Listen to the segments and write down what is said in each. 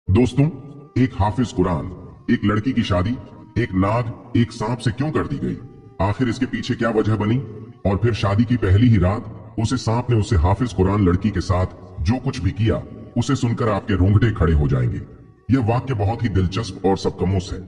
दोस्तों, एक हाफिज कुरान, एक लड़की की शादी, एक नाग, एक सांप से क्यों कर दी गई? आखिर इसके पीछे क्या वजह बनी? और फिर शादी की पहली ही रात उसे सांप ने उससे हाफिज कुरान लड़की के साथ जो कुछ भी किया, उसे सुनकर आपके रोंगटे खड़े हो जाएंगे। यह वाक्य बहुत ही दिलचस्प और सबकमोस है,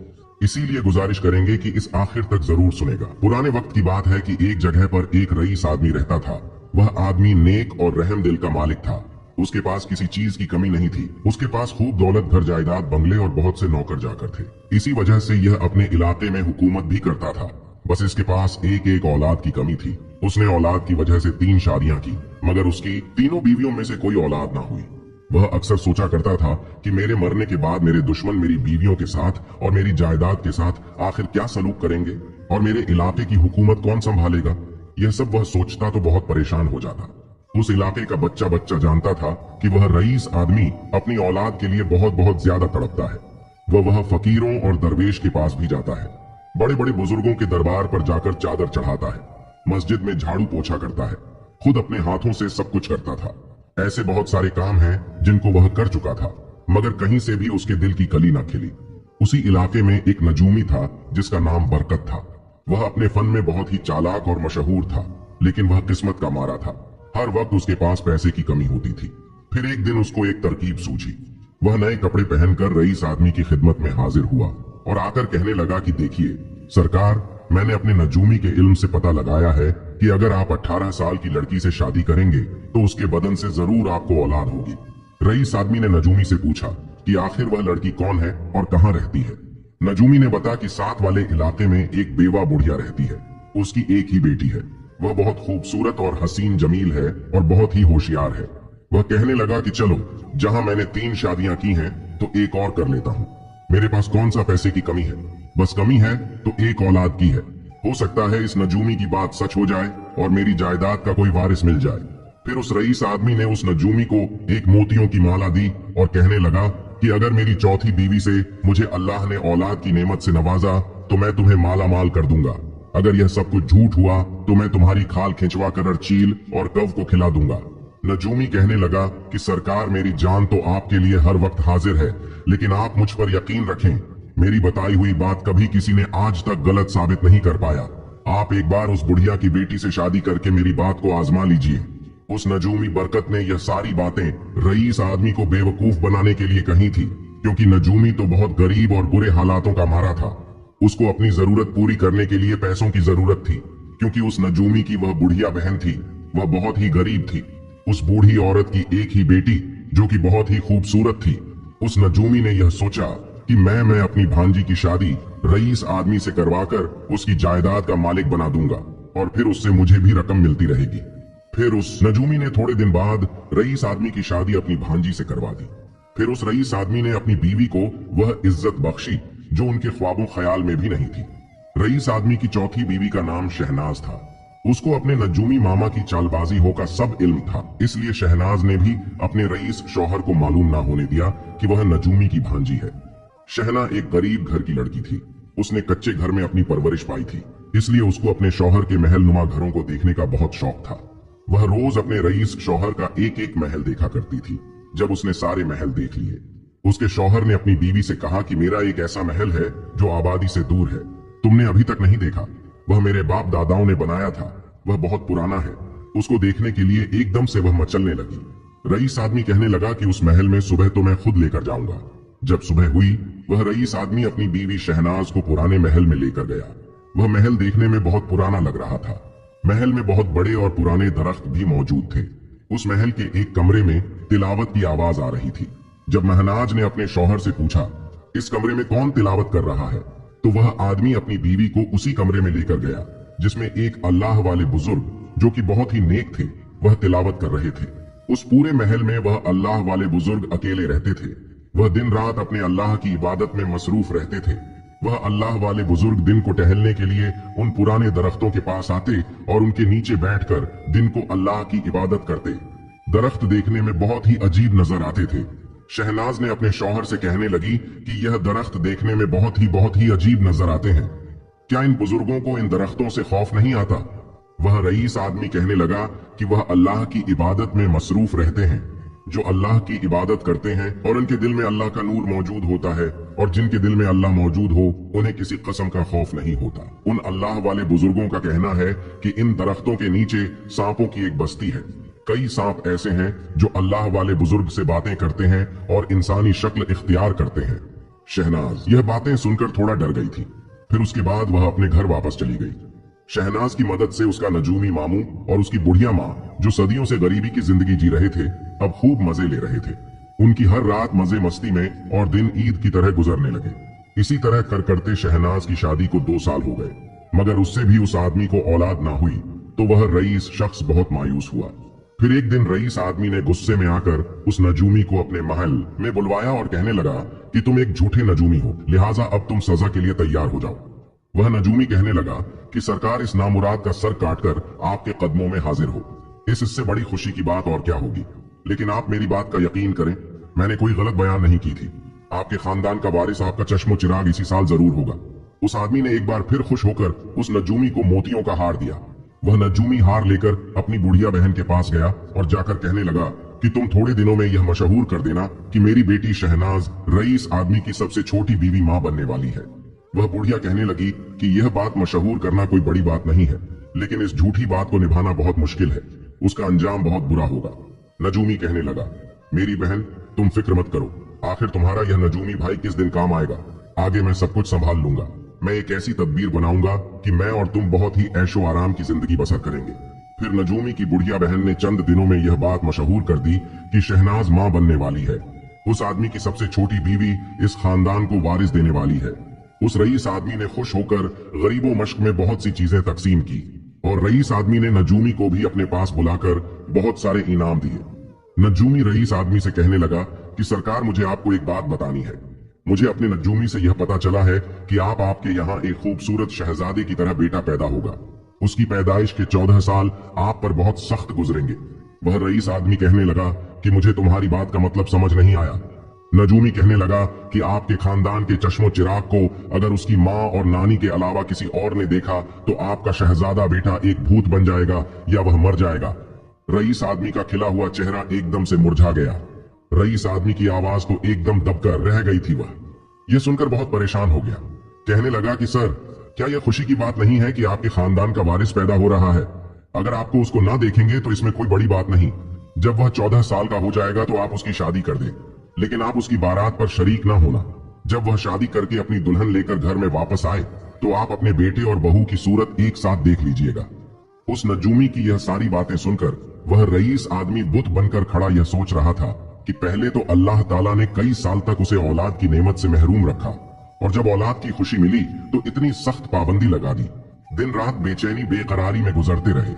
इसीलिए गुजारिश करेंगे कि इस आखिर तक जरूर सुनेगा। पुराने वक्त की बात है कि एक जगह पर एक रईस आदमी रहता था। वह आदमी नेक और रहम दिल का मालिक था। उसके पास किसी चीज की कमी नहीं थी। उसके पास खूब दौलत, घर जायदाद, बंगले और बहुत से नौकर जाकर थे। इसी वजह से यह अपने इलाके में हुकूमत भी करता था। बस इसके पास एक एक औलाद की कमी थी। उसने औलाद की वजह से 3 शादियां की, मगर उसकी तीनों बीवियों में से कोई औलाद ना हुई। वह अक्सर सोचा करता था कि मेरे मरने के बाद मेरे दुश्मन मेरी बीवियों के साथ और मेरी जायदाद के साथ आखिर क्या सलूक करेंगे, और मेरे इलाके की हुकूमत कौन संभालेगा। यह सब वह सोचता तो बहुत परेशान हो जाता। उस इलाके का बच्चा बच्चा जानता था कि वह रईस आदमी अपनी औलाद के लिए बहुत बहुत ज्यादा तड़पता है। वह फकीरों और दरवेश के पास भी जाता है, बड़े बड़े बुजुर्गों के दरबार पर जाकर चादर चढ़ाता है, मस्जिद में झाड़ू पोछा करता है, खुद अपने हाथों से सब कुछ करता था। ऐसे बहुत सारे काम हैं जिनको वह कर चुका था, मगर कहीं से भी उसके दिल की कली न खिली। उसी इलाके में एक नजूमी था जिसका नाम बरकत था। वह अपने फन में बहुत ही चालाक और मशहूर था, लेकिन वह किस्मत का मारा था। हर वक्त उसके पास पैसे की कमी होती थी। फिर एक दिन उसको एक तरकीब सूझी। वह नए कपड़े पहनकर रईस आदमी की खिदमत में हाजिर हुआ और आकर कहने लगा कि देखिए सरकार, मैंने अपने नजूमी के इल्म से पता लगाया है कि अगर आप 18 साल की लड़की से शादी करेंगे तो उसके बदन से जरूर आपको औलाद होगी। रईस आदमी ने नजूमी से पूछा कि आखिर वह लड़की कौन है और कहाँ रहती है। नजूमी ने बताया कि साथ वाले इलाके में एक बेवा बुढ़िया रहती है। उसकी एक ही बेटी है। वह बहुत खूबसूरत और हसीन जमील है और बहुत ही होशियार है। वह कहने लगा कि चलो, जहां मैंने 3 शादियां की हैं तो एक और कर लेता हूं। मेरे पास कौन सा पैसे की कमी है, बस कमी है तो एक औलाद की है। हो सकता है इस नजूमी की बात सच हो जाए और मेरी जायदाद का कोई वारिस मिल जाए। फिर उस रईस आदमी ने उस नजूमी को एक मोतियों की माला दी और कहने लगा कि अगर मेरी चौथी बीवी से मुझे अल्लाह ने औलाद की नेमत से नवाजा तो मैं तुम्हें माला माल कर दूंगा। अगर यह सब कुछ झूठ हुआ तो मैं तुम्हारी खाल खिंचवा कर चील और कव को खिला दूंगा। नजूमी कहने लगा कि सरकार, मेरी जान तो आपके लिए हर वक्त हाजिर है, लेकिन आप मुझ पर यकीन रखें, मेरी बताई हुई बात कभी किसी ने आज तक गलत साबित नहीं कर पाया। आप एक बार उस बुढ़िया की बेटी से शादी करके मेरी बात को आजमा लीजिए। उस नजूमी बरकत ने यह सारी बातें रईस आदमी को बेवकूफ बनाने के लिए कही थी, क्योंकि नजूमी तो बहुत गरीब और बुरे हालातों का मारा था। उसको अपनी जरूरत पूरी करने के लिए पैसों की जरूरत थी, क्योंकि उस नजूमी की वह बुढ़िया बहन थी, वह बहुत ही गरीब थी। उस बूढ़ी औरत की एक ही बेटी जो कि बहुत ही खूबसूरत थी। उस नजूमी ने यह सोचा कि मैं अपनी भांजी की शादी रईस आदमी से करवाकर उसकी जायदाद का मालिक बना दूंगा और फिर उससे मुझे भी रकम मिलती रहेगी। फिर उस नजूमी ने थोड़े दिन बाद रईस आदमी की शादी अपनी भांजी से करवा दी। फिर उस रईस आदमी ने अपनी बीवी को वह इज्जत बख्शी जो उनके ख्वाबों ख्याल में भी नहीं थी। रईस आदमी की चौथी बीवी का नाम शहनाज था। उसको अपने नजूमी मामा की चालबाजी हो का सब इल्म था, इसलिए शहनाज ने भी अपने रईस शौहर को मालूम ना होने दिया कि वह नजूमी की भांजी है। शहना एक गरीब घर की लड़की थी। उसने कच्चे घर में अपनी परवरिश पाई थी, इसलिए उसको अपने शौहर के महल नुमा घरों को देखने का बहुत शौक था। वह रोज अपने रईस शौहर का एक एक महल देखा करती थी। जब उसने सारे महल देख लिए, उसके शौहर ने अपनी बीवी से कहा कि मेरा एक ऐसा महल है जो आबादी से दूर है, तुमने अभी तक नहीं देखा। वह मेरे बाप दादाओं ने बनाया था, वह बहुत पुराना है। उसको देखने के लिए एकदम से वह मचलने लगी। रईस आदमी कहने लगा कि उस महल में सुबह तो मैं खुद लेकर जाऊंगा। जब सुबह हुई, वह रईस आदमी अपनी बीवी शहनाज को पुराने महल में लेकर गया। वह महल देखने में बहुत पुराना लग रहा था। महल में बहुत बड़े और पुराने दरख्त भी मौजूद थे। उस महल के एक कमरे में तिलावत की आवाज आ रही थी। जब महनाज ने अपने शौहर से पूछा, इस कमरे में कौन तिलावत कर रहा है, तो वह आदमी अपनी बीवी को उसी कमरे में लेकर गया जिसमें एक अल्लाह वाले बुजुर्ग जो कि बहुत ही नेक थे, वह तिलावत कर रहे थे। उस पूरे महल में वह अल्लाह वाले बुजुर्ग अकेले रहते थे। वह दिन रात अपने अल्लाह की इबादत में मसरूफ रहते थे। वह अल्लाह वाले बुजुर्ग दिन को टहलने के लिए उन पुराने दरख्तों के पास आते और उनके नीचे बैठकर दिन को अल्लाह की इबादत करते। दरख्त देखने में बहुत ही अजीब नजर आते थे। शहनाज ने अपने शौहर से कहने लगी कि यह दरख्त देखने में बहुत ही अजीब नजर आते हैं। क्या इन बुजुर्गों को इन दरख्तों से खौफ नहीं आता? वह रईस आदमी कहने लगा कि वह अल्लाह की इबादत में मसरूफ रहते हैं। जो अल्लाह की इबादत करते हैं और उनके दिल में अल्लाह का नूर मौजूद होता है, और जिनके दिल में अल्लाह मौजूद हो उन्हें किसी कसम का खौफ नहीं होता। उन अल्लाह वाले बुजुर्गों का कहना है कि इन दरख्तों के नीचे सांपों की एक बस्ती है। कई सांप ऐसे हैं जो अल्लाह वाले बुजुर्ग से बातें करते हैं और इंसानी शक्ल इख्तियार करते हैं। शहनाज यह बातें सुनकर थोड़ा डर गई थी। फिर उसके बाद वह अपने घर वापस चली गई। शहनाज की मदद से उसका नजूमी मामू और उसकी बुढ़िया माँ, जो सदियों से गरीबी की जिंदगी जी रहे थे, अब खूब मजे ले रहे थे। उनकी हर रात मजे मस्ती में और दिन ईद की तरह गुजरने लगे। इसी तरह कर करते शहनाज की शादी को 2 साल हो गए, मगर उससे भी उस आदमी को औलाद ना हुई तो वह रईस शख्स बहुत मायूस हुआ। फिर एक दिन रईस आदमी ने गुस्से में आकर उस नजूमी को अपने महल में बुलवाया और कहने लगा कि तुम एक झूठे नजूमी हो, लिहाजा अब तुम सजा के लिए तैयार हो जाओ। वह नजूमी कहने लगा कि सरकार, इस नामुराद का सर काटकर आपके कदमों में हाजिर हो, इससे बड़ी खुशी की बात और क्या होगी। लेकिन आप मेरी बात का यकीन करें, मैंने कोई गलत बयान नहीं की थी। आपके खानदान का वारिस आपका चश्मो चिराग इसी साल जरूर होगा। उस आदमी ने एक बार फिर खुश होकर उस नजूमी को मोतियों का हार दिया। वह नजूमी हार लेकर अपनी बुढ़िया बहन के पास गया और जाकर कहने लगा कि तुम थोड़े दिनों में यह मशहूर कर देना कि मेरी बेटी शहनाज रईस आदमी की सबसे छोटी बीवी माँ बनने वाली है। वह बुढ़िया कहने लगी कि यह बात मशहूर करना कोई बड़ी बात नहीं है, लेकिन इस झूठी बात को निभाना बहुत मुश्किल है, उसका अंजाम बहुत बुरा होगा। नजूमी कहने लगा, मेरी बहन तुम फिक्र मत करो, आखिर तुम्हारा यह नजूमी भाई किस दिन काम आएगा। आगे मैं सब कुछ संभाल लूंगा। मैं एक ऐसी तदबीर बनाऊंगा कि मैं और तुम बहुत ही ऐशो आराम की जिंदगी बसर करेंगे। फिर नजूमी की बुढ़िया बहन ने चंद दिनों में यह बात मशहूर कर दी कि शहनाज माँ बनने वाली है। उस आदमी की सबसे छोटी बीवी इस खानदान को वारिस देने वाली है। उस रईस आदमी ने खुश होकर गरीबों मश्क में बहुत सी चीजें तकसीम की और रईस आदमी ने नजूमी को भी अपने पास बुलाकर बहुत सारे इनाम दिए। नजूमी रईस आदमी से कहने लगा कि सरकार, मुझे आपको एक बात बतानी है। मुझे अपने नजूमी से यह पता चला है कि आपके यहाँ एक खूबसूरत शहजादे की तरह बेटा पैदा होगा। उसकी पैदाइश के 14 साल आप पर बहुत सख्त गुजरेंगे। वह रईस आदमी कहने लगा कि मुझे तुम्हारी बात का मतलब समझ नहीं आया। नजूमी कहने लगा कि आपके खानदान के चश्मो चिराग को अगर उसकी माँ और नानी के अलावा किसी और ने देखा तो आपका शहजादा बेटा एक भूत बन जाएगा या वह मर जाएगा। रईस आदमी का खिला हुआ चेहरा एकदम से मुरझा गया। रईस आदमी की आवाज तो एकदम दबकर रह गई थी। वह यह सुनकर बहुत परेशान हो गया। कहने लगा कि सर, क्या यह खुशी की बात नहीं है कि आपके खानदान का वारिस पैदा हो रहा है? अगर आपको उसको ना देखेंगे तो इसमें कोई बड़ी बात नहीं। जब वह 14 साल का हो जाएगा तो आप उसकी शादी कर दें, लेकिन आप उसकी बारात पर शरीक ना होना। जब वह शादी करके अपनी दुल्हन लेकर घर में वापस आए तो आप अपने बेटे और बहू की सूरत एक साथ देख लीजिएगा। उस नजूमी की यह सारी बातें सुनकर वह रईस आदमी बुत बनकर खड़ा यह सोच रहा था कि पहले तो अल्लाह ताला ने कई साल तक उसे औलाद की नेमत से महरूम रखा, और जब औलाद की खुशी मिली तो इतनी सख्त पाबंदी लगा दी। दिन रात बेचैनी बेकरारी में गुजरते रहे।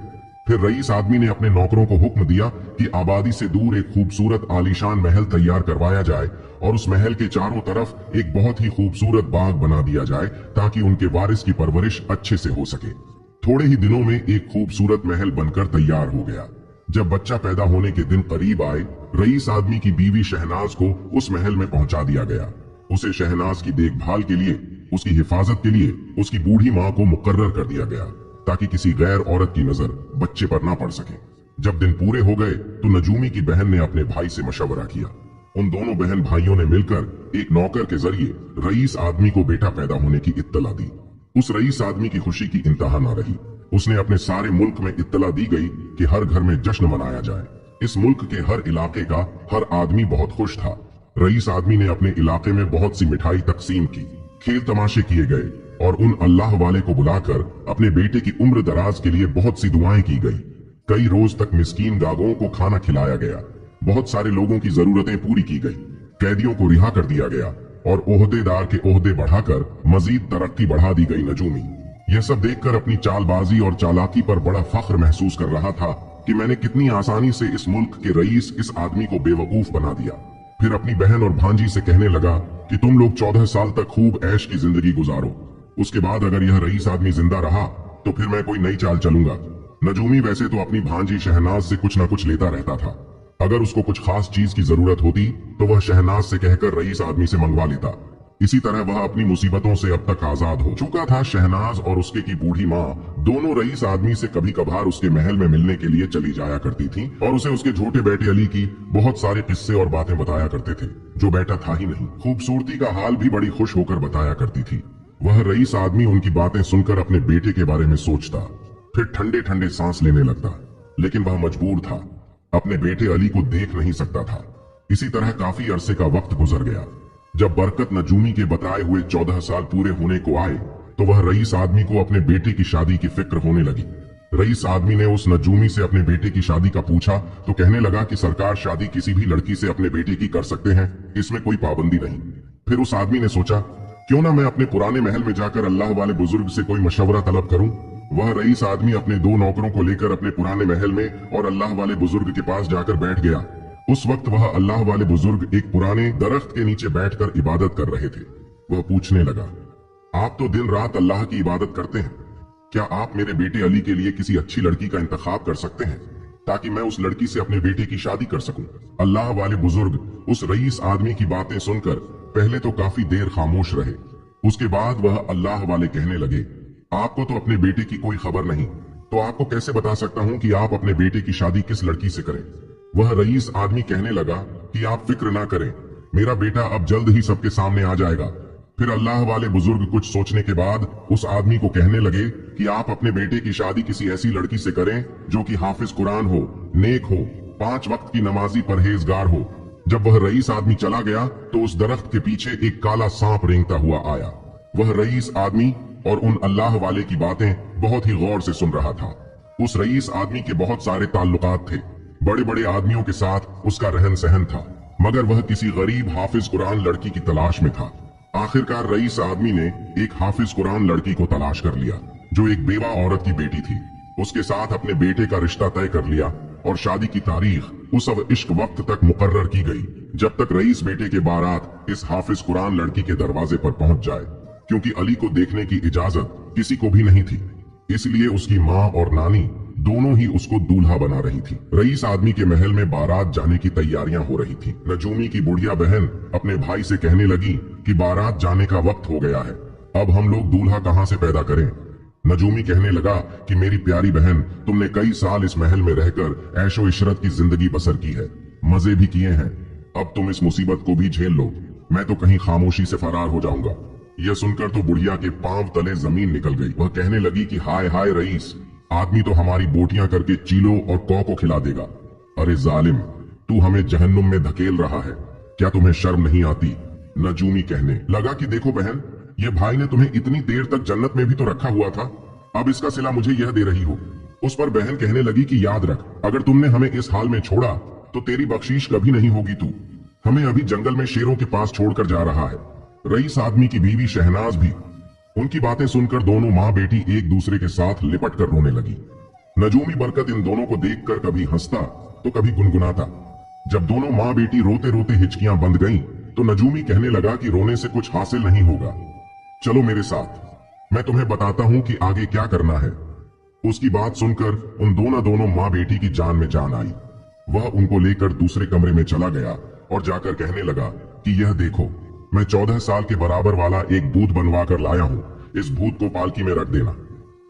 फिर रईस आदमी ने अपने नौकरों को हुक्म दिया कि आबादी से दूर एक खूबसूरत आलीशान महल तैयार करवाया जाए और उस महल के चारों तरफ एक बहुत ही खूबसूरत बाग बना दिया जाए ताकि उनके वारिस की परवरिश अच्छे से हो सके। थोड़े ही दिनों में एक खूबसूरत महल बनकर तैयार हो गया। जब बच्चा पैदा होने के दिन करीब आए, रईस आदमी की बीवी शहनाज को उस महल में पहुंचा दिया गया। उसे शहनाज की देखभाल के लिए, उसकी हिफाजत के लिए उसकी बूढ़ी माँ को मुकर्रर कर दिया गया ताकि किसी गैर औरत की नजर बच्चे पर ना पड़ सके। जब दिन पूरे हो गए तो नजूमी की बहन ने अपने भाई से मशवरा किया। उन दोनों बहन भाइयों ने मिलकर एक नौकर के जरिए रईस आदमी को बेटा पैदा होने की इत्तला दी। उस रईस आदमी की खुशी की इंतहा ना रही। उसने अपने सारे मुल्क में इत्तला दी गई कि हर घर में जश्न मनाया जाए। इस मुल्क के हर इलाके का हर आदमी बहुत खुश था। रईस आदमी ने अपने इलाके में बहुत सी मिठाई तकसीम की, खेल तमाशे किए गए और उन अल्लाह वाले को बुलाकर अपने बेटे की उम्र दराज के लिए बहुत सी दुआएं की गई। कई रोज तक मिस्कीन गागों को खाना खिलाया गया। बहुत सारे लोगों की जरूरतें पूरी की गई। कैदियों को रिहा कर दिया गया और ओहदेदार के ओहदे बढ़ाकर मजीद तरक्की बढ़ा दी गई। नजूमी यह सब देखकर अपनी चालबाजी और चालाकी पर बड़ा फख्र महसूस कर रहा था कि मैंने कितनी आसानी से इस मुल्क के रईस इस आदमी को बेवकूफ बना दिया। फिर अपनी बहन और भांजी से कहने लगा कि तुम लोग 14 साल तक खूब ऐश की जिंदगी गुजारो। उसके बाद अगर यह रईस आदमी जिंदा रहा तो फिर मैं कोई नई चाल चलूंगा। नजूमी वैसे तो अपनी भांजी शहनाज से कुछ न कुछ लेता रहता था। अगर उसको कुछ खास चीज की जरूरत होती तो वह शहनाज से कहकर रईस आदमी से मंगवा लेता। इसी तरह वह अपनी मुसीबतों से अब तक आजाद हो चुका था। शहनाज और उसके की बूढ़ी माँ दोनों रईस आदमी से कभी कभार उसके महल में मिलने के लिए चली जाया करती थी और उसे उसके छोटे बेटे अली की बहुत सारे किस्से और बातें बताया करते थे, जो बेटा था ही नहीं। खूबसूरती का हाल भी बड़ी खुश होकर बताया करती थी। वह रईस आदमी उनकी बातें सुनकर अपने बेटे के बारे में सोचता, फिर ठंडे ठंडे सांस लेने लगता, लेकिन वह मजबूर था, अपने बेटे अली को देख नहीं सकता था। इसी तरह काफी अरसे का वक्त गुजर गया। जब बरकत नजूमी के बताए हुए 14 साल पूरे होने को आए तो वह रईस आदमी को अपने बेटे की शादी की फिक्र होने लगी। रईस आदमी ने उस नजूमी से अपने बेटे की शादी का पूछा तो कहने लगा कि सरकार शादी किसी भी लड़की से अपने बेटे की कर सकते हैं, इसमें कोई पाबंदी नहीं। फिर उस आदमी ने सोचा, क्यों ना मैं अपने पुराने महल में जाकर अल्लाह वाले बुजुर्ग से कोई मशवरा तलब करूं। वह रईस आदमी अपने 2 नौकरों को लेकर अपने पुराने महल में और अल्लाह वाले बुजुर्ग के पास जाकर बैठ गया। उस वक्त वह अल्लाह वाले बुजुर्ग एक पुराने दरख्त के नीचे बैठकर इबादत कर रहे थे। वह पूछने लगा, आप तो दिन रात अल्लाह की इबादत करते हैं, क्या आप मेरे बेटे अली के लिए किसी अच्छी लड़की का इंतखाब कर सकते हैं ताकि मैं उस लड़की से अपने बेटे की शादी कर सकूं। अल्लाह वाले बुजुर्ग उस रईस आदमी की बातें सुनकर पहले तो काफी देर खामोश रहे। उसके बाद वह अल्लाह वाले कहने लगे, आपको तो अपने बेटे की कोई खबर नहीं, तो आपको कैसे बता सकता हूँ कि आप अपने बेटे की शादी किस लड़की से करें। वह रईस आदमी कहने लगा कि आप फिक्र ना करें, मेरा बेटा अब जल्द ही सबके सामने आ जाएगा। फिर अल्लाह वाले बुजुर्ग कुछ सोचने के बाद उस आदमी को कहने लगे कि आप अपने बेटे की शादी किसी ऐसी लड़की से करें जो कि हाफिज कुरान हो, नेक हो, 5 वक्त की नमाजी परहेजगार हो। जब वह रईस आदमी चला गया तो उस दरख्त के पीछे एक काला सांप रेंगता हुआ आया। वह रईस आदमी और उन अल्लाह वाले की बातें बहुत ही गौर से सुन रहा था। उस रईस आदमी के बहुत सारे ताल्लुकात थे, बड़े बड़े आदमियों के साथ उसका रहन सहन था, मगर वह किसी गरीब हाफिज कुरान लड़की की तलाश में था। आखिरकार रईस आदमी ने एक हाफिज कुरान लड़की को तलाश कर लिया जो एक बेवा औरत की बेटी थी। उसके साथ अपने बेटे का रिश्ता तय कर लिया और शादी की तारीख उस इश्क वक्त तक मुकर्रर की गई जब तक रईस बेटे के बारात इस हाफिज कुरान लड़की के दरवाजे पर पहुंच जाए, क्योंकि अली को देखने की इजाजत किसी को भी नहीं थी। इसलिए उसकी माँ और नानी दोनों ही उसको दूल्हा बना रही थी। रईस आदमी के महल में बारात जाने की तैयारियां हो रही थी। नजूमी की बुढ़िया बहन अपने भाई से कहने लगी कि बारात जाने का वक्त हो गया है, अब हम लोग दूल्हा कहाँ से पैदा करें। नजूमी कहने लगा कि मेरी प्यारी बहन, तुमने कई साल इस महल में रहकर ऐशो इशरत की जिंदगी बसर की है, मजे भी किए हैं, अब तुम इस मुसीबत को भी झेल लो, मैं तो कहीं खामोशी से फरार हो जाऊंगा। यह सुनकर तो बुढ़िया के पांव तले जमीन निकल गई। वह कहने लगी कि हाय हाय रईस, आदमी तो हमारी बोटियां करके चीलों और कौ को खिला देगा। अरे जालिम, तू हमें जहन्नुम में धकेल रहा है, क्या तुम्हें शर्म नहीं आती। नजूमी कहने लगा कि देखो बहन, ये भाई ने तुम्हें इतनी देर तक जन्नत में भी तो रखा हुआ था, अब इसका सिला मुझे यह दे रही हो। उस पर बहन कहने लगी कि याद रख, अगर तुमने हमें इस हाल में छोड़ा तो तेरी बख्शीश कभी नहीं होगी। तू हमें अभी जंगल में शेरों के पास छोड़कर जा रहा है। रईस आदमी की बीवी शहनाज भी उनकी बातें सुनकर दोनों माँ बेटी एक दूसरे के साथ लिपट कर रोने लगी। नजूमी बरकत इन दोनों को देखकर कभी हंसता तो कभी गुनगुनाता। जब दोनों माँ बेटी रोते रोते हिचकियां बंद गईं, तो नजूमी कहने लगा कि रोने से कुछ हासिल नहीं होगा, चलो मेरे साथ, मैं तुम्हें बताता हूँ कि आगे क्या करना है। उसकी बात सुनकर उन दोनों माँ बेटी की जान में जान आई। वह उनको लेकर दूसरे कमरे में चला गया और जाकर कहने लगा कि यह देखो, मैं 14 साल के बराबर वाला एक भूत बनवा कर लाया हूँ, इस भूत को पालकी में रख देना।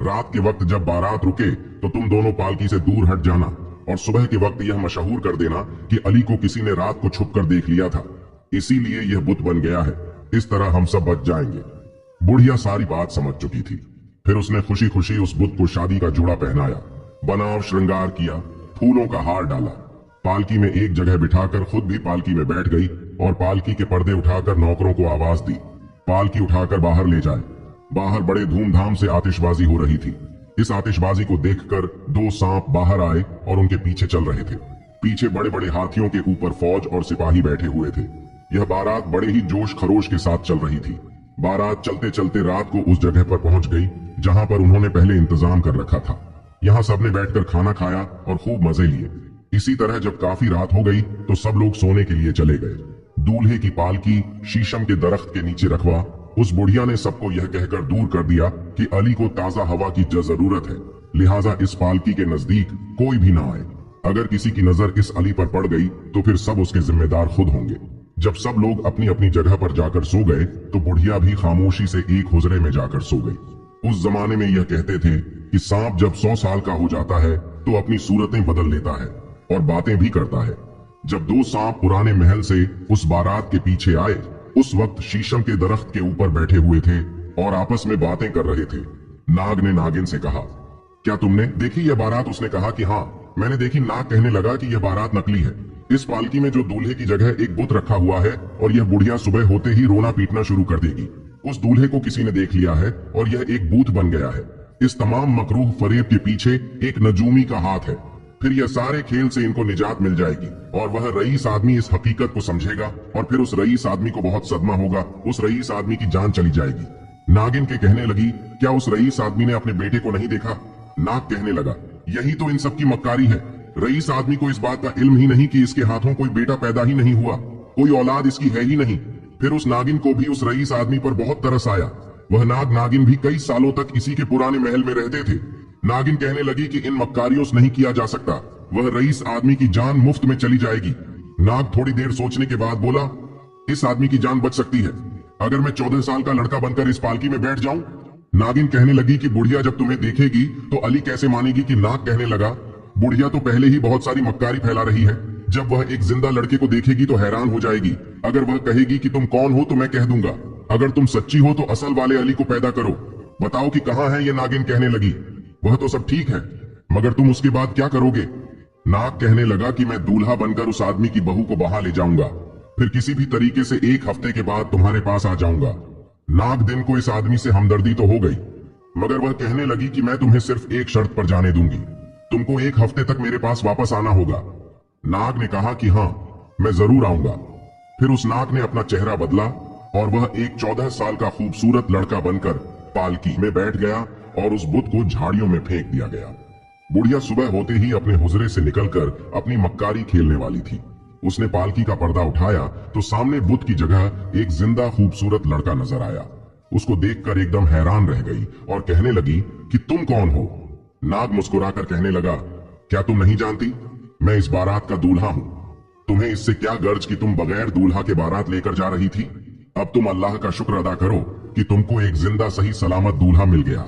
रात के वक्त जब बारात रुके तो तुम दोनों पालकी से दूर हट जाना और सुबह के वक्त यह मशहूर कर देना कि अली को किसी ने रात को छुप कर देख लिया था, इसीलिए यह बुत बन गया है, इस तरह हम सब बच जाएंगे। बुढ़िया सारी बात समझ चुकी थी। फिर उसने खुशी खुशी उस बुत को शादी का जोड़ा पहनाया, बनाव श्रृंगार किया, फूलों का हार डाला, पालकी में एक जगह बिठाकर खुद भी पालकी में बैठ गई और पालकी के पर्दे उठाकर नौकरों को आवाज दी, पालकी उठाकर बाहर ले जाए। बाहर बड़े धूमधाम से आतिशबाजी हो रही थी। इस आतिशबाजी को देखकर 2 सांप बाहर आए और उनके पीछे चल रहे थे। पीछे बड़े बड़े हाथियों के ऊपर फौज और सिपाही बैठे हुए थे। यह बारात बड़े ही जोश खरोश के साथ चल रही थी। बारात चलते चलते रात को उस जगह पर पहुंच गई जहां पर उन्होंने पहले इंतजाम कर रखा था। यहाँ सबने बैठकर खाना खाया और खूब मजे लिए। इसी तरह जब काफी रात हो गई तो सब लोग सोने के लिए चले गए। दूल्हे की पालकी शीशम के दरख्त के नीचे रखवा। उस बुढ़िया ने सबको यह कहकर दूर कर दिया कि अली को ताजा हवा की जरूरत है, लिहाजा इस पालकी के नजदीक कोई भी ना आए। अगर किसी की नजर इस अली पर पड़ गई तो फिर सब उसके जिम्मेदार खुद होंगे। जब सब लोग अपनी अपनी जगह पर जाकर सो गए तो बुढ़िया भी खामोशी से एक हुजरे में जाकर सो गई। उस जमाने में यह कहते थे कि सांप जब 100 साल का हो जाता है तो अपनी सूरतें बदल लेता है और बातें भी करता है। जब दो सांप पुराने महल से उस बारात के पीछे आए, उस वक्त शीशम के दरख्त के ऊपर बैठे हुए थे और आपस में बातें कर रहे थे। नाग ने नागिन से कहा, क्या तुमने देखी यह बारात? उसने कहा कि हाँ मैंने देखी। नाग कहने लगा कि यह बारात नकली है। इस पालकी में जो दूल्हे की जगह एक बुत रखा हुआ है और यह बुढ़िया सुबह होते ही रोना पीटना शुरू कर देगी। उस दूल्हे को किसी ने देख लिया है और यह एक बूथ बन गया है। इस तमाम मकरूह फरेब के पीछे एक नजूमी का हाथ है। फिर यह सारे खेल से इनको निजात मिल जाएगी और वह रईस आदमी इस हकीकत को समझेगा और फिर उस रईस आदमी को बहुत सदमा होगा। उस रईस आदमी की जान चली जाएगी। नागिन के कहने लगी, क्या उस रईस आदमी ने अपने बेटे को नहीं देखा? नाग कहने लगा, यही तो इन सब की मक्कारी है। रईस आदमी को इस बात का इल्म ही नहीं कि इसके हाथों कोई बेटा पैदा ही नहीं हुआ, कोई औलाद इसकी है ही नहीं। फिर उस नागिन को भी उस रईस आदमी पर बहुत तरस आया। वह नाग नागिन भी कई सालों तक इसी के पुराने महल में रहते थे। नागिन कहने लगी कि इन मक्कारियों से नहीं किया जा सकता, वह रईस आदमी की जान मुफ्त में चली जाएगी। नाग थोड़ी देर सोचने के बाद बोला, इस आदमी की जान बच सकती है अगर मैं 14 साल का लड़का बनकर इस पालकी में बैठ जाऊं। नागिन कहने लगी कि बुढ़िया जब तुम्हें देखेगी तो अली कैसे मानेगी कि नाग कहने लगा, बुढ़िया तो पहले ही बहुत सारी मक्कारी फैला रही है। जब वह एक जिंदा लड़के को देखेगी तो हैरान हो जाएगी। अगर वह कहेगी कि तुम कौन हो तो मैं कह दूंगा, अगर तुम सच्ची हो तो असल वाले अली को पैदा करो। बताओ कि कहाँ है ये? नागिन कहने लगी, वह तो सब ठीक है मगर तुम उसके बाद क्या करोगे? नाग कहने लगा कि मैं दूल्हा बनकर उस आदमी की बहू को बहा ले जाऊंगा, फिर किसी भी तरीके से 1 हफ्ते के बाद तुम्हारे पास आ जाऊंगा। नाग दिन को इस आदमी से हमदर्दी तो हो गई मगर वह कहने लगी कि मैं तुम्हें सिर्फ एक शर्त पर जाने दूंगी, तुमको 1 हफ्ते तक मेरे पास वापस आना होगा। नाग ने कहा कि हाँ मैं जरूर आऊंगा। फिर उस नाग ने अपना चेहरा बदला और वह एक 14 साल का खूबसूरत लड़का बनकर पालकी में बैठ गया और उस बुत को झाड़ियों में फेंक दिया गया। बुढ़िया सुबह होते ही अपने हुजरे से निकलकर अपनी मक्कारी खेलने वाली थी। उसने पालकी का पर्दा उठाया तो सामने बुत की जगह एक जिंदा खूबसूरत लड़का नजर आया। उसको देखकर एकदम हैरान रह गई और कहने लगी कि तुम कौन हो? नाग मुस्कुराकर कहने लगा, क्या तुम नहीं जानती मैं इस बारात का दूल्हा हूँ। तुम्हें इससे क्या गर्ज कि तुम बगैर दूल्हा के बारात लेकर जा रही थी? अब तुम अल्लाह का शुक्र अदा करो कि तुमको एक जिंदा सही सलामत दूल्हा मिल गया।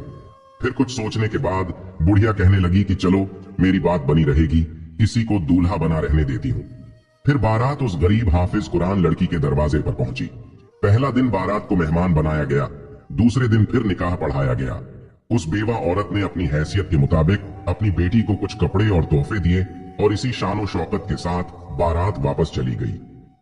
फिर कुछ सोचने के बाद बुढ़िया कहने लगी कि चलो मेरी बात बनी रहेगी, इसी को दूल्हा बना रहने देती हूँ। फिर बारात उस गरीब हाफिज कुरान लड़की के दरवाजे पर पहुंची। पहला दिन बारात को मेहमान बनाया गया, दूसरे दिन फिर निकाह पढ़ाया गया। उस बेवा औरत ने अपनी हैसियत के मुताबिक अपनी बेटी को कुछ कपड़े और तोहफे दिए और इसी शानो शौकत के साथ बारात वापस चली गई।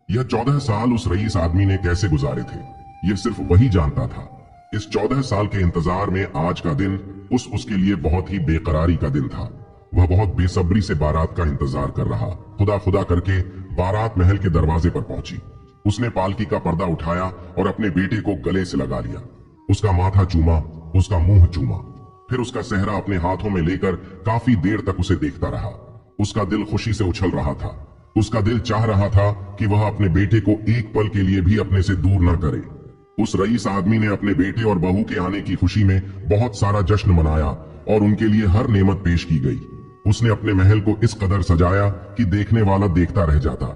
यह 14 साल उस रईस आदमी ने कैसे गुजारे थे यह सिर्फ वही जानता था। इस 14 साल के इंतजार में आज का दिन उसके लिए बहुत ही बेकरारी का दिन था। वह बहुत बेसब्री से बारात का इंतजार कर रहा। खुदा खुदा करके बारात महल के दरवाजे पर पहुंची। उसने पालकी का पर्दा उठाया और अपने बेटे को गले से लगा लिया। उसका माथा चूमा, उसका मुंह चूमा, फिर उसका सेहरा अपने हाथों में लेकर काफी देर तक उसे देखता रहा। उसका दिल खुशी से उछल रहा था। उसका दिल चाह रहा था कि वह अपने बेटे को एक पल के लिए भी अपने से दूर न करे। उस रईस आदमी ने अपने बेटे और बहू के आने की खुशी में बहुत सारा जश्न मनाया और उनके लिए हर नेमत पेश की गई। उसने अपने महल को इस कदर सजाया कि देखने वाला देखता रह जाता।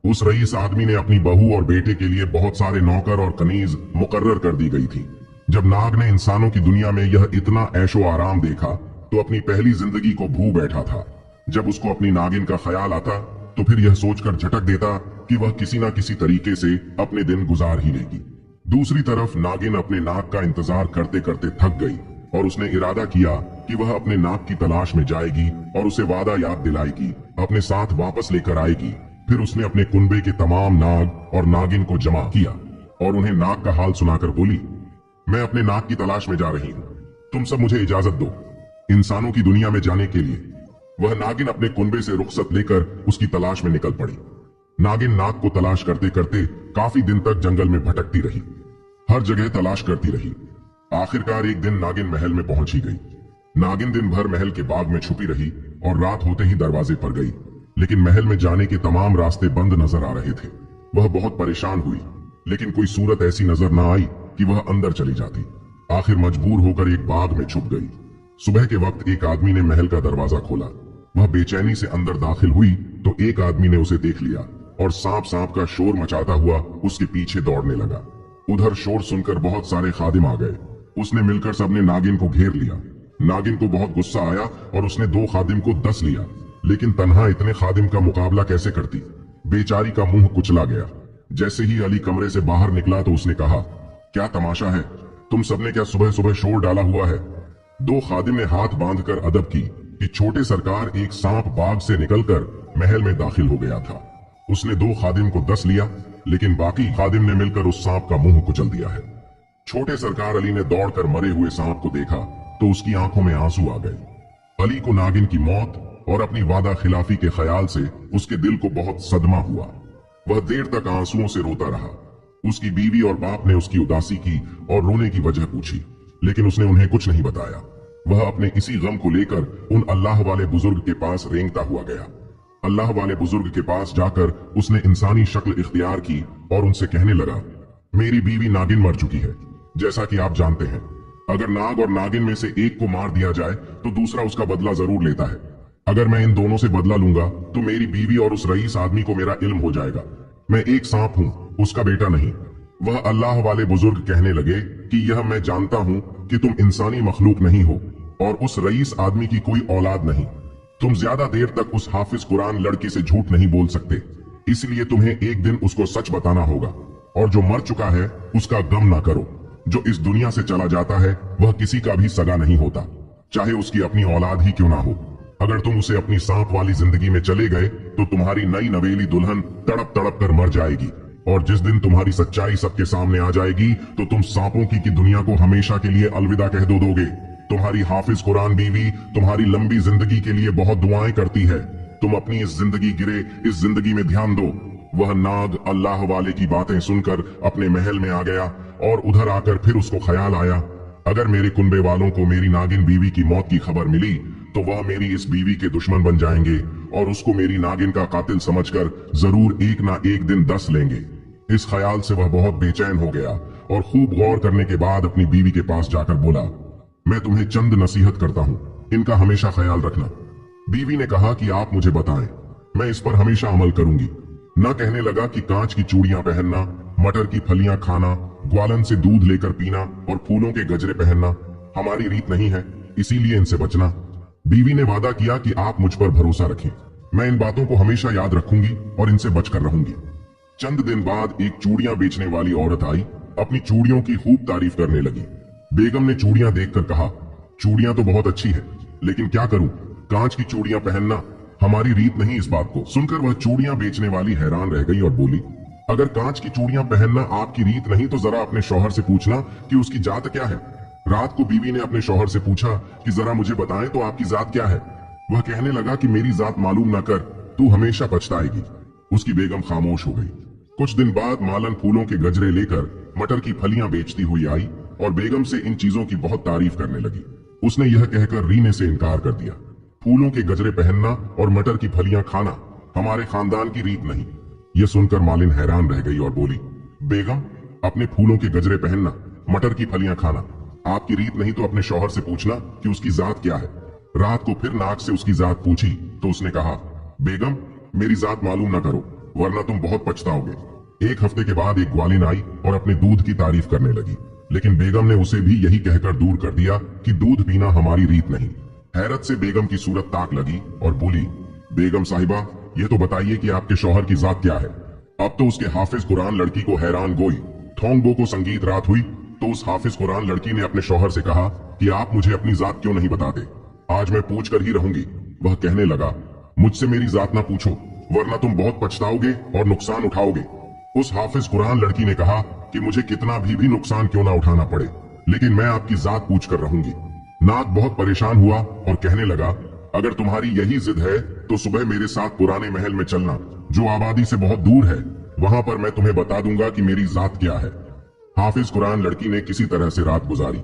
उस रईस आदमी ने अपनी बहू और बेटे के लिए बहुत सारे नौकर और कनीज मुकर्रर कर दी गई थी। जब नाग ने इंसानों की दुनिया में यह इतना ऐशो आराम देखा तो अपनी पहली जिंदगी को भू बैठा था। जब उसको अपनी नागिन का ख्याल आता तो फिर यह सोचकर झटक देता कि वह किसी न किसी तरीके से अपने दिन गुजार ही लेगी। दूसरी तरफ नागिन अपने नाग का इंतजार करते करते थक गई और उसने इरादा किया कि वह अपने नाग की तलाश में जाएगी और उसे वादा याद दिलाएगी, अपने साथ वापस लेकर आएगी। फिर उसने अपने कुनबे के तमाम नाग और नागिन को जमा किया और उन्हें नाग का हाल सुनाकर बोली, मैं अपने नाग की तलाश में जा रही हूँ, तुम सब मुझे इजाजत दो इंसानों की दुनिया में जाने के लिए। वह नागिन अपने कुनबे से रुखसत लेकर उसकी तलाश में निकल पड़ी। नागिन नाग को तलाश करते करते काफी दिन तक जंगल में भटकती रही, हर जगह तलाश करती रही। आखिरकार एक दिन नागिन महल में पहुंची गई। नागिन दिन भर महल के बाग में छुपी रही और रात होते ही दरवाजे पर गई, लेकिन महल में जाने के तमाम रास्ते बंद नजर आ रहे थे। वह बहुत परेशान हुई, लेकिन कोई सूरत ऐसी नजर न आई कि वह अंदर चली जाती। आखिर मजबूर होकर एक बाग में छुप गई। सुबह के वक्त एक आदमी ने महल का दरवाजा खोला। वह बेचैनी से अंदर दाखिल हुई तो एक आदमी ने उसे देख लिया और सांप सांप का शोर मचाता हुआ उसके पीछे दौड़ने लगा। उधर शोर सुनकर बहुत सारे खादिम आ गए। उसने मिलकर सबने नागिन को घेर लिया। नागिन को बहुत गुस्सा आया और उसने 2 खादिम को 10 लिया, लेकिन तन्हा इतने खादिम का मुकाबला कैसे करती। बेचारी का मुंह कुचला गया। जैसे ही अली कमरे से बाहर निकला तो उसने कहा, क्या तमाशा है, तुम सबने क्या सुबह सुबह शोर डाला हुआ है। 2 खादिम ने हाथ बांधकर अदब की कि छोटे सरकार, एक सांप बाग से निकलकर महल में दाखिल हो गया था। उसने 2 खादिम को 10 लिया, लेकिन बाकी खादिम ने मिलकर उस सांप का मुंह कुचल दिया है। छोटे सरकार अली ने दौड़कर मरे हुए सांप को देखा तो उसकी आंखों में आंसू आ गए। अली को नागिन की मौत और अपनी वादा खिलाफी के ख्याल से उसके दिल को बहुत सदमा हुआ। वह देर तक आंसुओं से रोता रहा। उसकी बीवी और बाप ने उसकी उदासी की और रोने की वजह पूछी, लेकिन उसने उन्हें कुछ नहीं बताया। वह अपने इसी गम को लेकर उन अल्लाह वाले बुजुर्ग के पास रेंगता हुआ गया। अल्लाह वाले बुजुर्ग के पास जाकर उसने इंसानी शक्ल इख्तियार की और उनसे कहने लगा, मेरी बीवी नागिन मर चुकी है। जैसा कि आप जानते हैं, अगर नाग और नागिन में से एक को मार दिया जाए तो दूसरा उसका बदला जरूर लेता है। अगर मैं इन दोनों से बदला लूंगा तो मेरी बीवी और उस रईस आदमी को मेरा इल्म हो जाएगा। मैं एक सांप हूँ, उसका बेटा नहीं। वह अल्लाह वाले बुजुर्ग कहने लगे कि यह मैं जानता हूँ कि तुम इंसानी मखलूक नहीं हो और उस रईस आदमी की कोई औलाद नहीं। तुम ज्यादा देर तक उस हाफिज कुरान लड़के से झूठ नहीं बोल सकते, इसलिए तुम्हें एक दिन उसको सच बताना होगा। और जो मर चुका है उसका गम ना करो। जो इस दुनिया से चला जाता है वह किसी का भी सगा नहीं होता, चाहे उसकी अपनी औलाद ही क्यों ना हो। अगर तुम उसे अपनी सांप वाली जिंदगी में चले गए तो तुम्हारी नई नवेली दुल्हन तड़प तड़प कर मर जाएगी, और जिस दिन तुम्हारी सच्चाई सबके सामने आ जाएगी तो तुम सांपों की दुनिया को हमेशा के लिए अलविदा कह दोगे। तुम्हारी हाफिज कुरान बीवी तुम्हारी लंबी जिंदगी के लिए बहुत दुआएं करती है। तुम अपनी इस जिंदगी गिरे इस जिंदगी में ध्यान दो। वह नाग अल्लाह वाले की बातें सुनकर अपने महल में आ गया और उधर आकर फिर उसको ख्याल आया, अगर मेरे कुनबे वालों को मेरी नागिन बीवी की मौत की खबर मिली तो वह मेरी इस बीवी के दुश्मन बन जाएंगे और उसको मेरी नागिन का कातिल समझकर जरूर एक ना एक दिन 10 लेंगे। इस ख्याल से वह बहुत बेचैन हो गया और खूब गौर करने के बाद अपनी बीवी के पास जाकर बोला, मैं तुम्हें चंद नसीहत करता हूँ, इनका हमेशा ख्याल रखना। बीवी ने कहा कि आप मुझे बताएं, मैं इस पर हमेशा अमल करूंगी। न कहने लगा कि कांच की चूड़ियां पहनना, मटर की फलियां खाना, ग्वालन से दूध लेकर पीना और फूलों के गजरे पहनना हमारी रीत नहीं है, इसीलिए इनसे बचना। बीवी ने वादा किया कि आप मुझ पर भरोसा रखें, मैं इन बातों को हमेशा याद रखूंगी और इनसे बचकर रहूंगी। चंद दिन बाद एक चूड़ियां बेचने वाली औरत आई, अपनी चूड़ियों की खूब तारीफ करने लगी। बेगम ने चूड़ियां देखकर कहा, चूड़ियां तो बहुत अच्छी है, लेकिन क्या करूं, कांच की चूड़ियां पहनना हमारी रीत नहीं। इस बात को सुनकर वह चूड़ियां बेचने वाली हैरान रह गई और बोली, अगर कांच की चूड़ियां पहनना आपकी रीत नहीं तो जरा अपने शौहर से पूछना कि उसकी जात क्या है। रात को बीवी ने अपने शौहर से पूछा कि जरा मुझे बताएं तो आपकी जात क्या है। वह कहने लगा कि मेरी जात मालूम न कर, तू हमेशा पछताएगी। उसकी बेगम खामोश हो गई। कुछ दिन बाद मालन फूलों के गजरे लेकर मटर की फलियां बेचती हुई आई और बेगम से इन चीजों की बहुत तारीफ करने लगी। उसने यह कहकर रीने से इनकार कर दिया, फूलों के गजरे पहनना और मटर की फलियां खाना हमारे खानदान की रीत नहीं। यह सुनकर मालिन हैरान रह गई और बोली, बेगम, अपने फूलों के गजरे पहनना, मटर की फलियां खाना आपकी रीत नहीं तो अपने शौहर से पूछना कि उसकी जात क्या है। रात को फिर नाग से उसकी जात पूछी तो उसने कहा, बेगम, मेरी जात मालूम न करो वरना तुम बहुत पछताओगे। एक हफ्ते के बाद एक ग्वालिन आई और अपने दूध की तारीफ करने लगी, लेकिन बेगम ने उसे भी यही कहकर दूर कर दिया कि दूध पीना हमारी रीत नहीं। हैरत से बेगम की सूरत ताक लगी और बोली, बेगम साहिबा, ये तो बताइए कि आपके शौहर की जात क्या है। अब तो उसके हाफिज कुरान लड़की को हैरान गोई। थोंगबो को संगीत रात हुई तो उस हाफिज कुरान लड़की ने अपने शौहर से कहा कि आप मुझे अपनी जात क्यों नहीं बताते, आज मैं पूछ कर ही रहूंगी। वह कहने लगा, मुझसे मेरी जात ना पूछो वरना तुम बहुत पछताओगे और नुकसान उठाओगे। उस हाफिज कुरान लड़की ने कहा कि मुझे कितना भी नुकसान क्यों ना उठाना पड़े, लेकिन मैं आपकी जात पूछ कर रहूंगी। नाग बहुत परेशान हुआ और कहने लगा, अगर तुम्हारी यही जिद है तो सुबह मेरे साथ पुराने महल में चलना, जो आबादी से बहुत दूर है। वहां पर मैं तुम्हें बता दूंगा कि मेरी जात क्या है। हाफिज कुरान लड़की ने किसी तरह से रात गुजारी।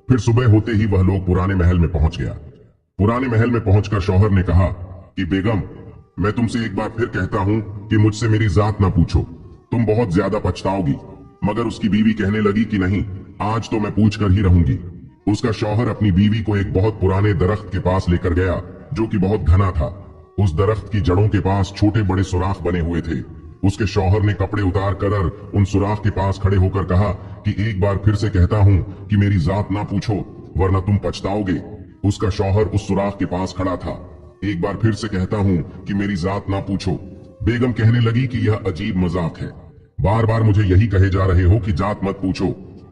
फिर सुबह होते ही वह लोग पुराने महल में पहुंच गया। पुराने महल में पहुंचकर शौहर ने कहा कि बेगम, मैं तुमसे एक बार फिर कहता हूं कि मुझसे मेरी जात ना पूछो, तुम बहुत ज्यादा पछताओगी। मगर उसकी बीवी कहने लगी कि नहीं, आज तो मैं पूछ कर ही रहूंगी। उसका शौहर अपनी बीवी को एक बहुत पुराने दरख्त के पास लेकर गया जो कि बहुत घना था। उस दरख्त की जड़ों के पास छोटे बड़े सुराख बने हुए थे। उसके शौहर ने कपड़े उतार कर उन सुराख के पास खड़े होकर कहा कि एक बार फिर से कहता हूँ कि मेरी जात ना पूछो वरना तुम पछताओगे। उसका शौहर उस सुराख के पास खड़ा था। एक बार फिर से कहता हूँ कि मेरी जात ना पूछो। बेगम कहने लगी कि यह अजीब मजाक है, बार बार मुझे यही कहे जा रहे हो कि जात मत पूछो,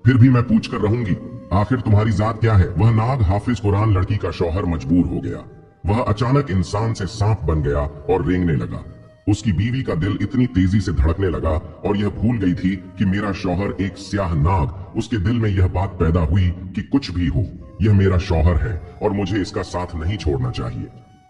फिर भी मैं पूछ कर रहूंगी। आखिर तुम्हारी जात क्या है? वह नाग हाफिज कुरान लड़की का शौहर मजबूर हो गया। वह अचानक इंसान से सांप बन गया और रेंगने लगा। उसकी बीवी का दिल इतनी तेजी से धड़कने लगा और यह भूल गई थी कि मेरा शौहर एक स्याह नाग। उसके दिल में यह बात पैदा हुई कि कुछ भी हो, यह मेरा शौहर है और मुझे इसका साथ नहीं छोड़ना चाहिए।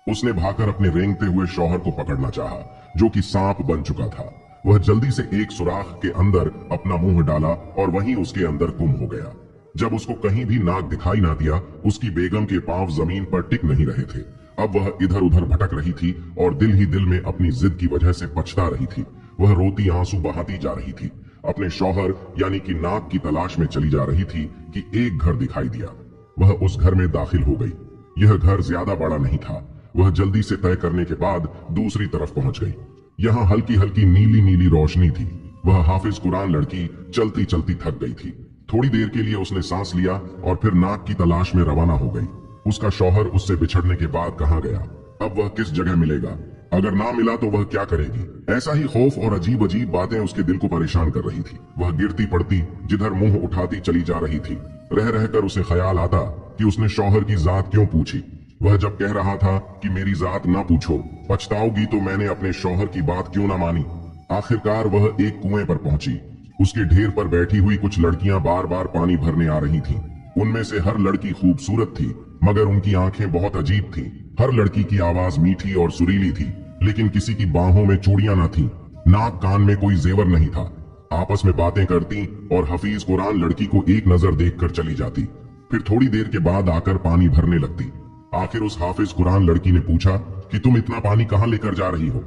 उसने भागकर अपने रेंगते हुए शौहर को पकड़ना चाहा, जो कि सांप बन चुका था। वह जल्दी से एक सुराख के अंदर अपना मुंह डाला और वहीं उसके अंदर गुम हो गया। जब उसको कहीं भी नाग दिखाई ना दिया, उसकी बेगम के पांव जमीन पर टिक नहीं रहे थे। अब वह इधर उधर भटक रही थी और दिल ही दिल में अपनी जिद की वजह से पछता रही थी। वह रोती आंसू बहाती जा रही थी। अपने शौहर यानी कि नाग की तलाश में चली जा रही थी कि एक घर दिखाई दिया। वह उस घर में दाखिल हो गई। यह घर ज्यादा बड़ा नहीं था। वह जल्दी से तय करने के बाद दूसरी तरफ पहुंच गई। यहाँ हल्की हल्की नीली नीली रोशनी थी। वह हाफिज कुरान लड़की चलती चलती थक गई थी। थोड़ी देर के लिए उसने सांस लिया और फिर नाग की तलाश में रवाना हो गई। उसका शौहर उससे बिछड़ने के बाद कहाँ गया? अब वह किस जगह मिलेगा? अगर ना मिला तो वह क्या करेगी? ऐसा ही खौफ और अजीब अजीब बातें उसके दिल को परेशान कर रही थी। वह गिरती पड़ती, जिधर मुंह उठाती चली जा रही थी। रह रहकर उसे ख्याल आता कि उसने शौहर की जात क्यों पूछी। वह जब कह रहा था कि मेरी जात ना पूछो, पछताओगी, तो मैंने अपने शौहर की बात क्यों ना मानी। आखिरकार वह एक कुएं पर पहुंची। उसके ढेर पर बैठी हुई कुछ लड़कियां बार बार पानी भरने आ रही थीं। उनमें से हर लड़की खूबसूरत थी, मगर उनकी आंखें बहुत अजीब थीं। हर लड़की की आवाज मीठी और सुरीली थी, लेकिन किसी की बाहों में चूड़ियां न थीं। नाक कान में कोई जेवर नहीं था। आपस में बातें करती और हफीज कुरान लड़की को एक नजर देखकर चली जाती, फिर थोड़ी देर के बाद आकर पानी भरने लगती। आखिर उस हाफिज कुरान लड़की ने पूछा कि तुम इतना पानी कहाँ लेकर जा रही हो?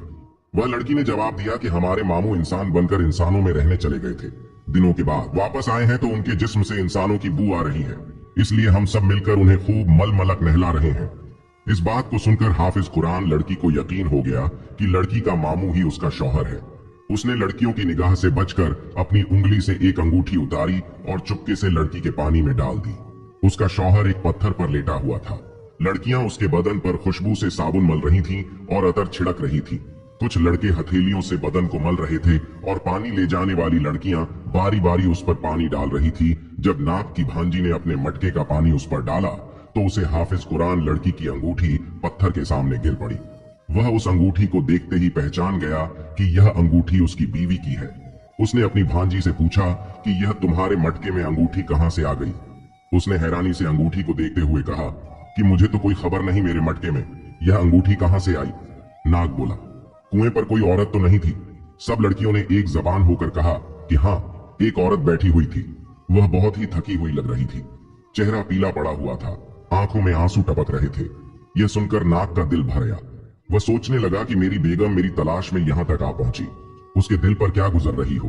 वह लड़की ने जवाब दिया कि हमारे मामू इंसान बनकर इंसानों में रहने चले गए थे। दिनों के बाद वापस आए हैं तो उनके जिस्म से इंसानों की बू आ रही है, इसलिए हम सब मिलकर उन्हें खूब मलमलक नहला रहे हैं। इस बात को सुनकर हाफिज कुरान लड़की को यकीन हो गया कि लड़की का मामू ही उसका शौहर है। उसने लड़कियों की निगाह से बचकर अपनी उंगली से एक अंगूठी उतारी और चुपके से लड़की के पानी में डाल दी। उसका शौहर एक पत्थर पर लेटा हुआ था। लड़कियां उसके बदन पर खुशबू से साबुन मल रही थीं और अतर छिड़क रही थीं। कुछ लड़के हथेलियों से बदन को मल रहे थे और पानी ले जाने वाली लड़कियां बारी बारी उस पर पानी डाल रही थी। जब नाग की भांजी ने अपने मटके का पानी उस पर डाला तो उसे हाफिज कुरान लड़की की अंगूठी पत्थर के सामने गिर पड़ी। वह उस अंगूठी को देखते ही पहचान गया कि यह अंगूठी उसकी बीवी की है। उसने अपनी भांजी से पूछा कि यह तुम्हारे मटके में अंगूठी कहाँ से आ गई? उसने हैरानी से अंगूठी को देखते हुए कहा कि मुझे तो कोई खबर नहीं, मेरे मटके में यह अंगूठी कहाँ से आई? नाग बोला, कुएं पर कोई औरत तो नहीं थी? सब लड़कियों ने एक जबान होकर कहा कि हाँ, एक औरत बैठी हुई थी। वह बहुत ही थकी हुई लग रही थी। चेहरा पीला पड़ा हुआ था, आंखों में आंसू टपक रहे थे। यह सुनकर नाग का दिल भर गया। वह सोचने लगा कि मेरी बेगम मेरी तलाश में यहाँ तक आ पहुंची, उसके दिल पर क्या गुजर रही हो।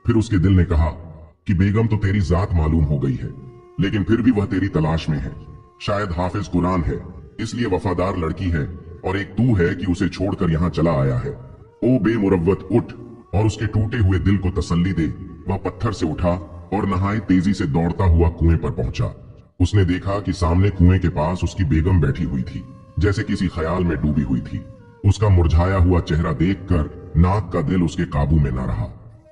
फिर उसके दिल ने कहा कि बेगम तो तेरी जात मालूम हो गई है, लेकिन फिर भी वह तेरी तलाश में है। शायद हाफिज कुरान है, इसलिए वफादार लड़की है, और एक तू है कि उसे छोड़कर यहाँ चला आया है। ओ बेमुरव्वत, उठ और उसके टूटे हुए दिल को तसल्ली दे। वह पत्थर से उठा और नहाए तेजी से दौड़ता हुआ कुएं पर पहुंचा। उसने देखा कि सामने कुएं के पास उसकी बेगम बैठी हुई थी, जैसे किसी ख्याल में डूबी हुई थी। उसका मुरझाया हुआ चेहरा देखकर नाग का दिल उसके काबू में न रहा।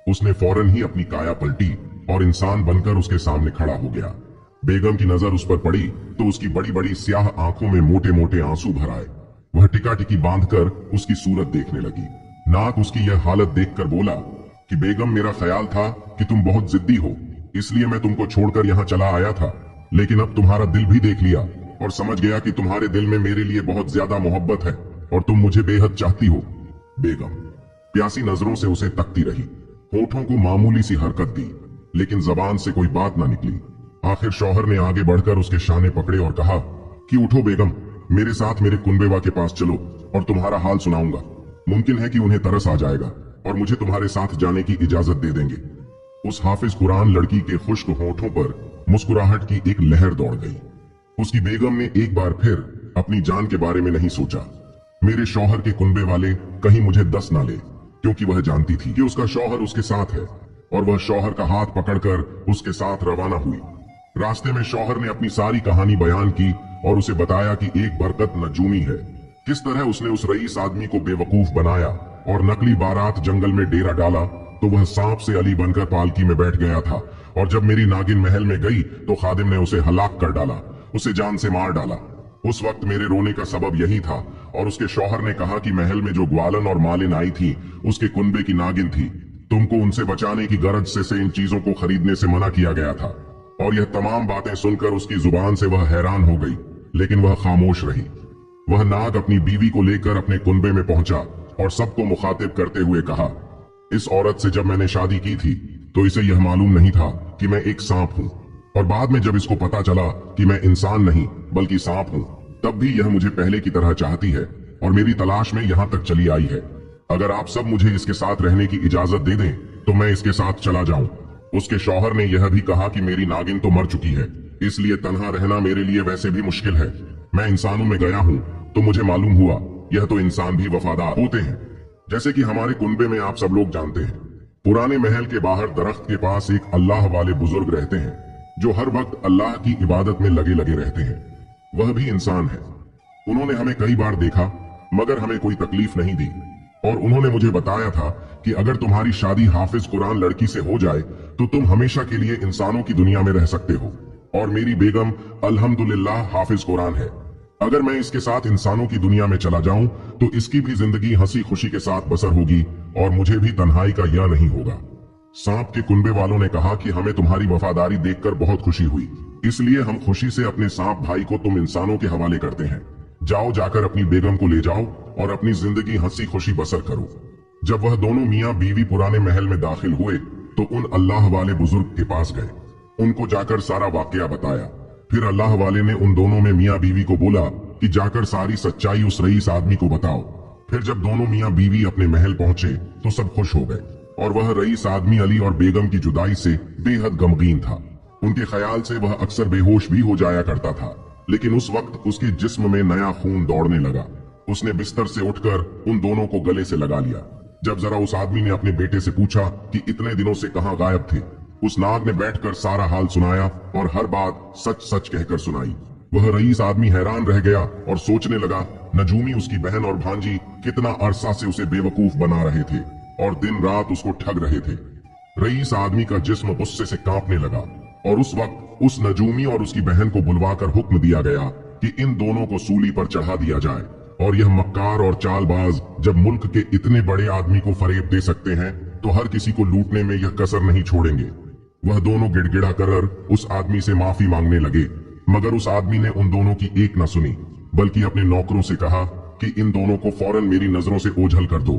उसने फौरन ही अपनी काया पलटी और इंसान बनकर उसके सामने खड़ा हो गया। बेगम की नजर उस पर पड़ी तो उसकी बड़ी बड़ी स्याह आंखों में मोटे मोटे आंसू भर आए। वह टिका टिकी बांधकर उसकी सूरत देखने लगी। नाग उसकी यह हालत देखकर बोला कि बेगम, मेरा ख्याल था कि तुम बहुत जिद्दी हो, इसलिए मैं तुमको छोड़कर यहाँ चला आया था, लेकिन अब तुम्हारा दिल भी देख लिया और समझ गया कि तुम्हारे दिल में मेरे लिए बहुत ज्यादा मोहब्बत है और तुम मुझे बेहद चाहती हो। बेगम प्यासी नजरों से उसे तकती रही, होठों को मामूली सी हरकत दी, लेकिन जबान से कोई बात ना निकली। आखिर शौहर ने आगे बढ़कर उसके शाने पकड़े और कहा कि उठो बेगम, मेरे साथ मेरे कुनबेवा के पास चलो और तुम्हारा हाल सुनाऊंगा। मुमकिन है कि उन्हें तरस आ जाएगा और मुझे तुम्हारे साथ जाने की इजाजत दे देंगे। उस हाफिज कुरान लड़की के खुश्क होठों पर मुस्कुराहट की एक लहर दौड़ गई। उसकी बेगम ने एक बार फिर अपनी जान के बारे में नहीं सोचा। मेरे शौहर के कुनबे वाले कहीं मुझे दस ना ले, क्योंकि वह जानती थी कि उसका शौहर उसके साथ है और वह शौहर का हाथ पकड़कर उसके साथ रवाना हुई। रास्ते में शौहर ने अपनी सारी कहानी बयान की और उसे बताया कि एक बरकत नजूमी है, किस तरह उसने उस रईस आदमी को बेवकूफ बनाया और नकली बारात जंगल में डेरा डाला तो वह सांप से अली बनकर पालकी में बैठ गया था, और जब मेरी नागिन महल में गई तो खादिम ने उसे हलाक कर डाला, उसे जान से मार डाला। उस वक्त मेरे रोने का सबब यही था। और उसके शौहर ने कहा कि महल में जो ग्वालन और मालिन आई थी उसके कुनबे की नागिन थी, तुमको उनसे बचाने की गरज से इन चीजों को खरीदने से मना किया गया था। और यह तमाम बातें सुनकर उसकी जुबान से वह हैरान हो गई, लेकिन वह खामोश रही। वह नाग अपनी बीवी को लेकर अपने कुनबे में पहुंचा और सबको मुखातिब करते हुए कहा, इस औरत से जब मैंने शादी की थी तो इसे यह मालूम नहीं था कि मैं एक सांप हूँ, और बाद में जब इसको पता चला कि मैं इंसान नहीं बल्कि सांप हूँ, तब भी यह मुझे पहले की तरह चाहती है और मेरी तलाश में यहाँ तक चली आई है। अगर आप सब मुझे इसके साथ रहने की इजाजत दे दें तो मैं इसके साथ चला जाऊं। उसके शौहर ने यह भी कहा कि मेरी नागिन तो मर चुकी है, इसलिए तन्हा रहना मेरे लिए वैसे भी मुश्किल है। मैं इंसानों में गया हूँ तो मुझे मालूम हुआ यह तो इंसान भी वफादार होते हैं, जैसे कि हमारे कुनबे में आप सब लोग जानते हैं। पुराने महल के बाहर दरख्त के पास एक अल्लाह वाले बुजुर्ग रहते हैं जो हर वक्त अल्लाह की इबादत में लगे लगे रहते हैं। वह भी इंसान है। उन्होंने हमें कई बार देखा मगर हमें कोई तकलीफ नहीं दी, और उन्होंने मुझे बताया था कि अगर तुम्हारी शादी हाफिज कुरान लड़की से हो जाए तो तुम हमेशा के लिए इंसानों की दुनिया में रह सकते हो, और मेरी बेगम अल्हम्दुलिल्लाह हाफिज कुरान है। अगर मैं इसके साथ इंसानों की दुनिया में चला जाऊं तो इसकी भी जिंदगी हंसी खुशी के साथ बसर होगी और मुझे भी तन्हाई का यह नहीं होगा। सांप के कुनबे वालों ने कहा कि हमें तुम्हारी वफादारी देखकर बहुत खुशी हुई, इसलिए हम खुशी से अपने सांप भाई को तुम इंसानों के हवाले करते हैं। जाओ, जाकर अपनी बेगम को ले जाओ और अपनी जिंदगी हंसी खुशी बसर करो। जब वह दोनों मियाँ बीवी पुराने महल में दाखिल हुए तो उन अल्लाह वाले बुजुर्ग के पास गए, उनको जाकर सारा वाकया बताया। फिर अल्लाह वाले ने उन दोनों में मियाँ बीवी को बोला कि जाकर सारी सच्चाई उस रईस आदमी को बताओ। फिर जब दोनों मियाँ बीवी अपने महल पहुंचे तो सब खुश हो गए, और वह रईस आदमी अली और बेगम की जुदाई से बेहद गमगीन था। उनके ख्याल से वह अक्सर बेहोश भी हो जाया करता था, लेकिन उस वक्त उसके जिस्म में नया खून दौड़ने लगा। उसने बिस्तर से उठकर उन दोनों को गले से लगा लिया। जब जरा उस आदमी ने अपने बेटे से पूछा कि इतने दिनों से कहाँ गायब थे, उस नाग ने बैठकर सारा हाल सुनाया और हर बात सच सच कहकर सुनाई। वह रईस आदमी हैरान रह गया और सोचने लगा नजूमी उसकी बहन और भांजी कितना अरसा से उसे बेवकूफ बना रहे थे और दिन रात उसको ठग रहे थे। रईस आदमी का जिस्म गुस्से से कांपने लगा, और उस वक्त उस नजूमी और उसकी बहन को बुलवाकर हुक्म दिया गया कि इन दोनों को सूली पर चढ़ा दिया जाए। और यह मक्कार और चालबाज जब मुल्क के इतने बड़े आदमी को फरेब दे सकते हैं तो हर किसी को लूटने में यह कसर नहीं छोड़ेंगे। वह दोनों गिड़गिड़ा कर उस आदमी से माफी मांगने लगे, मगर उस आदमी ने उन दोनों की एक न सुनी, बल्कि अपने नौकरों से कहा कि इन दोनों को फौरन मेरी नजरों से ओझल कर दो।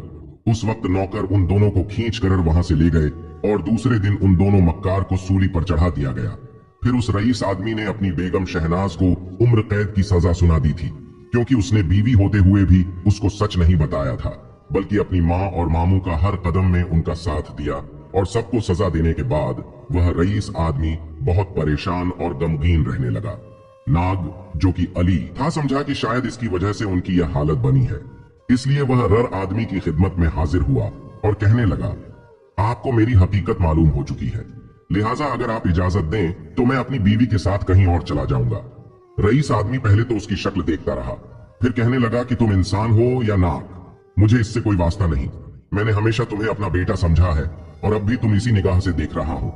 उस वक्त नौकर उन दोनों को खींच कर वहां से ले गए और दूसरे दिन उन दोनों मक्कार को सूली पर चढ़ा दिया गया। फिर उस रईस आदमी ने अपनी बेगम शहनाज को उम्र कैद की सजा सुना दी थी, क्योंकि उसने बीवी होते हुए भी उसको सच नहीं बताया था, बल्कि अपनी माँ और मामू का हर कदम में उनका साथ दिया। और सबको सजा देने के बाद वह रईस आदमी बहुत परेशान और गमगीन रहने लगा। नाग, जो कि अली था, समझा कि शायद इसकी वजह से उनकी यह हालत बनी है, इसलिए वह रर आदमी की खिदमत में हाजिर हुआ और कहने लगा, आपको मेरी हकीकत मालूम हो चुकी है, लिहाजा अगर आप इजाजत दें तो मैं अपनी बीवी के साथ कहीं और चला जाऊंगा। रईस आदमी पहले तो उसकी शक्ल देखता रहा, फिर कहने लगा कि तुम इंसान हो या नाग, मुझे इससे कोई वास्ता नहीं। मैंने हमेशा तुम्हें अपना बेटा समझा है और अब भी तुम इसी निगाह से देख रहा हूँ।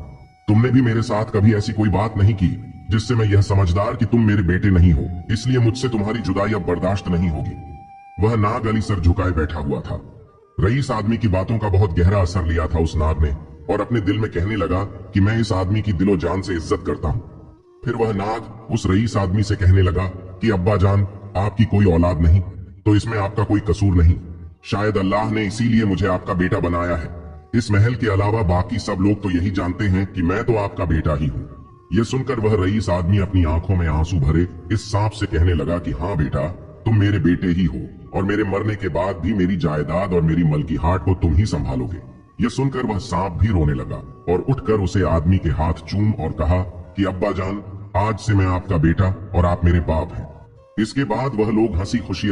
तुमने भी मेरे साथ कभी ऐसी कोई बात नहीं की जिससे मैं यह समझदार कि तुम मेरे बेटे नहीं हो, इसलिए मुझसे तुम्हारी जुदाई अब बर्दाश्त नहीं होगी। वह नाग अली सर झुकाए बैठा हुआ था। रईस आदमी की बातों का बहुत गहरा असर लिया था उस नाग ने, और अपने दिल में कहने लगा कि मैं इस आदमी की दिलो जान से इज्जत करता हूँ। फिर वह नाग उस रईस आदमी से कहने लगा कि अब्बा जान, आपकी कोई औलाद नहीं तो इसमें आपका कोई कसूर नहीं, शायद अल्लाह ने इसीलिए मुझे आपका बेटा बनाया है। इस महल के अलावा बाकी सब लोग तो यही जानते हैं कि मैं तो आपका बेटा ही हूँ। यह सुनकर वह रईस आदमी अपनी आंखों में आंसू भरे इस सांप से कहने लगा कि हाँ बेटा, तुम मेरे बेटे ही हो और मेरे मरने के बाद भी मेरी जायदाद और मेरी मलकीहाट को तुम ही संभालोगे। यह सुनकर वह सांप भी रोने लगा और उठकर उसे आदमी के हाथ चूम और कहा कि अब्बा जान, आज से मैं आपका बेटा और आप मेरे बाप हैं। इसके बाद वह लोग हंसी खुशी